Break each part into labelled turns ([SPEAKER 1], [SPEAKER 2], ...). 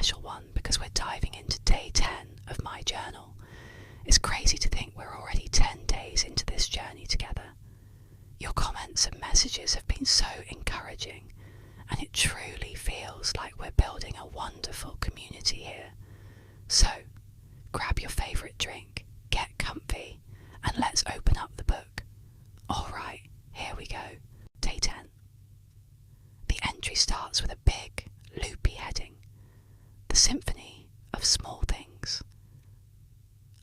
[SPEAKER 1] special one because we're diving into day 10 of my journal. It's crazy to think we're already 10 days into this journey together. Your comments and messages have been so encouraging, and it truly feels like we're building a wonderful community here. So, grab your favourite drink, get comfy, and let's open up the book. Alright, here we go. Day 10. The entry starts with a big, loopy heading. The Symphony of Small Things.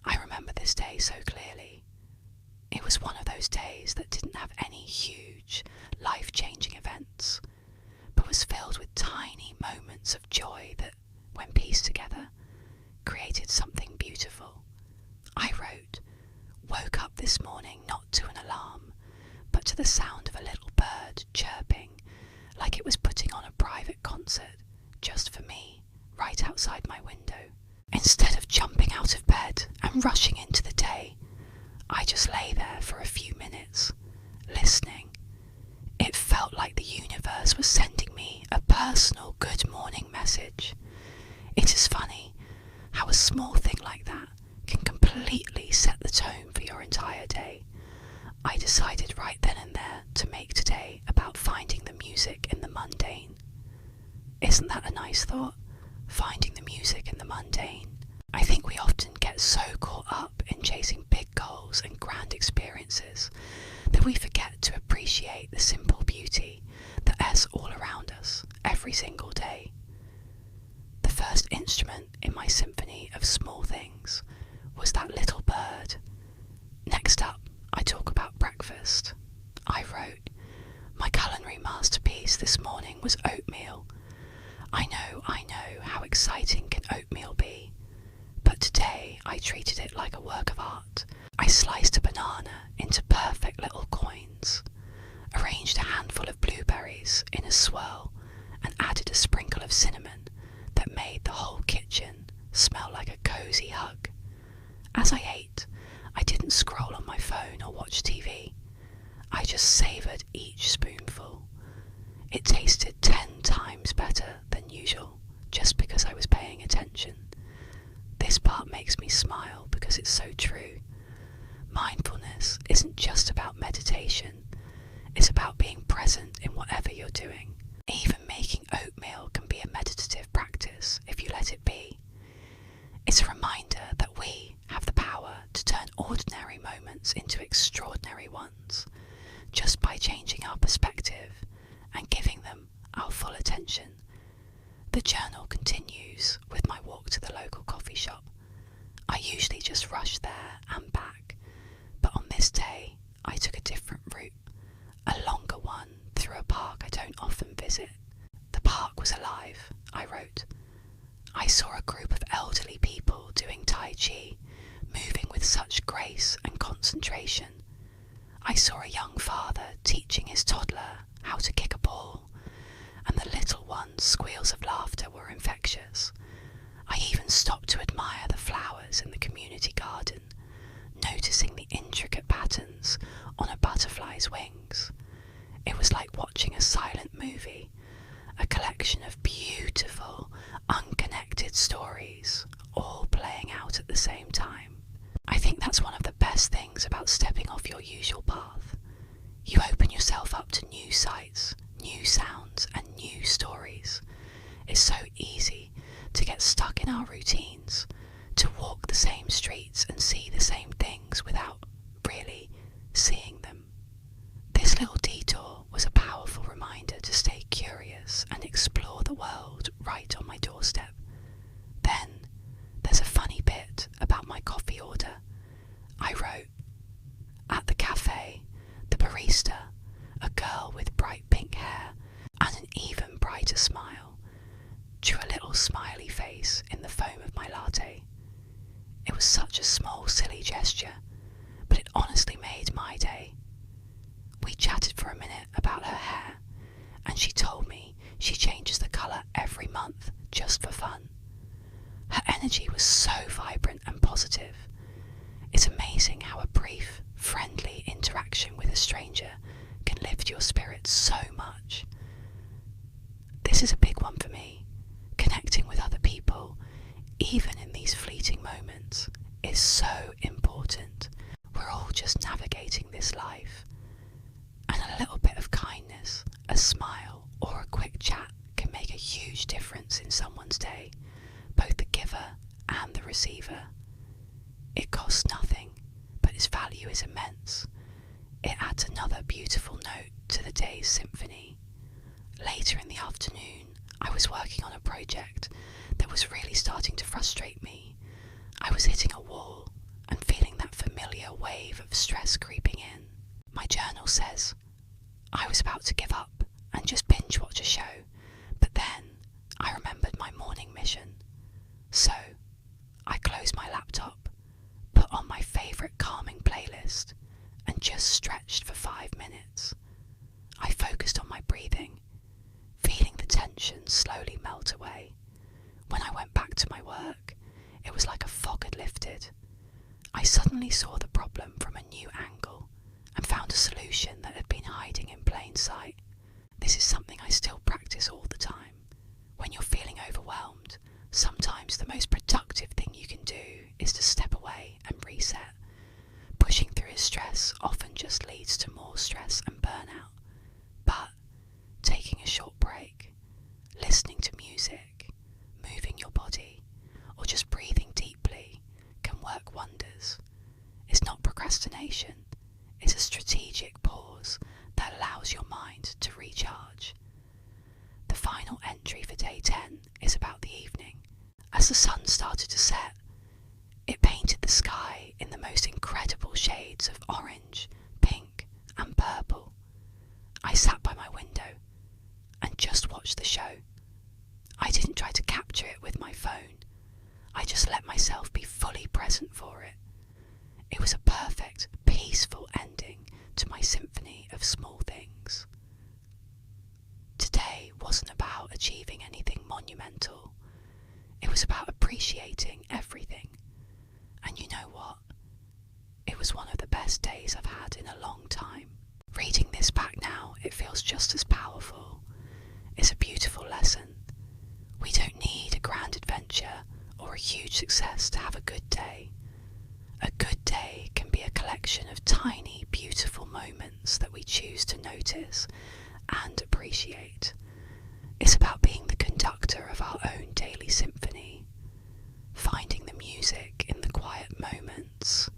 [SPEAKER 1] I remember this day so clearly. It was one of those days that didn't have any huge, life-changing events, but was filled with tiny moments of joy that, when pieced together, created something beautiful. I wrote, woke up this morning not to an alarm, but to the sound of a little bird chirping, like it was putting on a private concert just for me, right outside my window. Instead of jumping out of bed and rushing into the day, I just lay there for a few minutes, listening. It felt like the universe was sending me a personal good morning message. It is funny how a small thing like that can completely set the tone for your entire day. I decided right then and there to make today about finding the music in the mundane. Isn't that a nice thought? Finding the music in the mundane. I think we often get so caught up in chasing big goals and grand experiences that we forget to appreciate the simple beauty that is all around us every single day. The first instrument in my symphony of small things was that little bird. Next up, I talk about breakfast. I wrote, my culinary masterpiece this morning was oatmeal. I know how exciting can oatmeal be, but today I treated it like a work of art. I sliced a banana into perfect little coins, arranged a handful of blueberries in a swirl, and added a sprinkle of cinnamon that made the whole kitchen smell like a cozy hug. As I ate, I didn't scroll on my phone or watch TV. I just savoured each spoonful. It tasted 10 times better than usual, just because I was paying attention. This part makes me smile because it's so true. Mindfulness isn't just about meditation, it's about being present in whatever you're doing. Even making oatmeal can be a meditative practice if you let it be. It's a reminder that we have the power to turn ordinary moments into extraordinary ones, just by changing our perspective and giving them our full attention. The journal continues with my walk to the local coffee shop. I usually just rush there and back, but on this day I took a different route, a longer one through a park I don't often visit. The park was alive, I wrote. I saw a group of elderly people doing Tai Chi, moving with such grace and concentration. I saw a young father teaching his toddler how to kick a ball, and the little one's squeals of laughter were infectious. I even stopped to admire the flowers in the community garden, noticing the intricate patterns on a butterfly's wings. It was like watching a silent movie, a collection of beautiful, unconnected stories, all playing out at the same time. I think that's one of the best things about stepping off your usual path. You open yourself up to new sights, new sounds, and new stories. It's so easy to get stuck in our routines, to walk the same streets and see the same things without really seeing them. This little detour was a powerful reminder to stay curious and explore the world right on my doorstep. Then, there's a funny bit about my coffee order. I wrote, at the cafe, the barista, a girl with bright pink hair and an even brighter smile, drew a little smiley face in the foam of my latte. It was such a small, silly gesture, but it honestly made my day. We chatted for a minute about her hair, and she told me she changes the colour every month just for fun. Her energy was so vibrant and positive. It's amazing how a brief, friendly interaction with a stranger can lift your spirits so much. This is a big one for me, connecting with other people just navigating this life. And a little bit of kindness, a smile, or a quick chat can make a huge difference in someone's day, both the giver and the receiver. It costs nothing, but its value is immense. It adds another beautiful note to the day's symphony. Later in the afternoon, I was working on a project that was really starting to frustrate me. I was hitting a wall and feeling that familiar wave of stress creeping in. My journal says, I was about to give up and just binge watch a show, but then I remembered my morning mission. So, I closed my laptop, put on my favourite calming playlist, and just stretched for 5 minutes. I focused on my breathing, feeling the tension slowly melt away. When I went back to my work, it was like a fog had lifted. I suddenly saw the problem from a new angle and found a solution that had been hiding in plain sight. This is something I still practice all the time. When you're feeling overwhelmed, sometimes the most productive thing you can do is to step away and reset. Pushing through stress often just leads to more stress and burnout. But taking a short break, listening to music, moving your body, or just breathing deeply can work wonders. It's not procrastination, it's a strategic pause that allows your mind to recharge. The final entry for day 10 is about the evening. As the sun started to set, it painted the sky in the most incredible shades of orange, pink, and purple. I sat by my window and just watched the show. I didn't try to capture it with my phone. I just let myself be fully present for it. It was a perfect, peaceful ending to my symphony of small things. Today wasn't about achieving anything monumental. It was about appreciating everything. And you know what? It was one of the best days I've had in a long time. Reading this back now, it feels just as powerful. It's a beautiful lesson. We don't need a grand adventure or a huge success to have a good day. A good day can be a collection of tiny, beautiful moments that we choose to notice and appreciate. It's about being the conductor of our own daily symphony, finding the music in the quiet moments,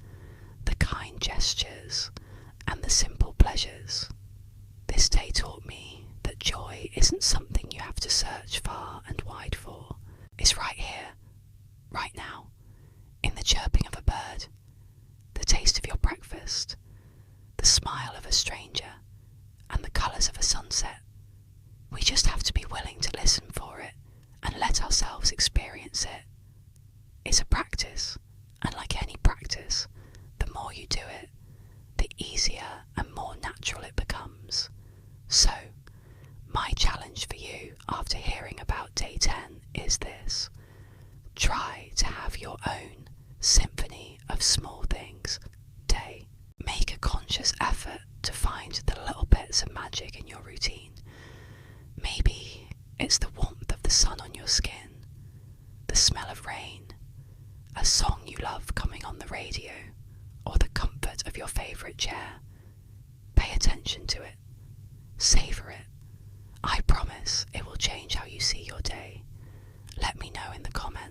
[SPEAKER 1] the kind gestures, and the simple pleasures. This day taught me that joy isn't something you have to search far and wide for. It's right here, right now, in the chirping of a bird, the taste of your breakfast, the smile of a stranger, and the colours of a sunset. We just have to be willing to listen for it and let ourselves experience it. It's a practice, and like any practice, the more you do it, the easier and more natural it becomes. So, my challenge for you after hearing about day 10 is this. Try to have your own symphony of small things day. Make a conscious effort to find the little bits of magic in your routine. Maybe it's the warmth of the sun on your skin, the smell of rain, a song you love coming on the radio, or the comfort of your favourite chair. Pay attention to it. Savour it. I promise it will change how you see your day. Let me know in the comments.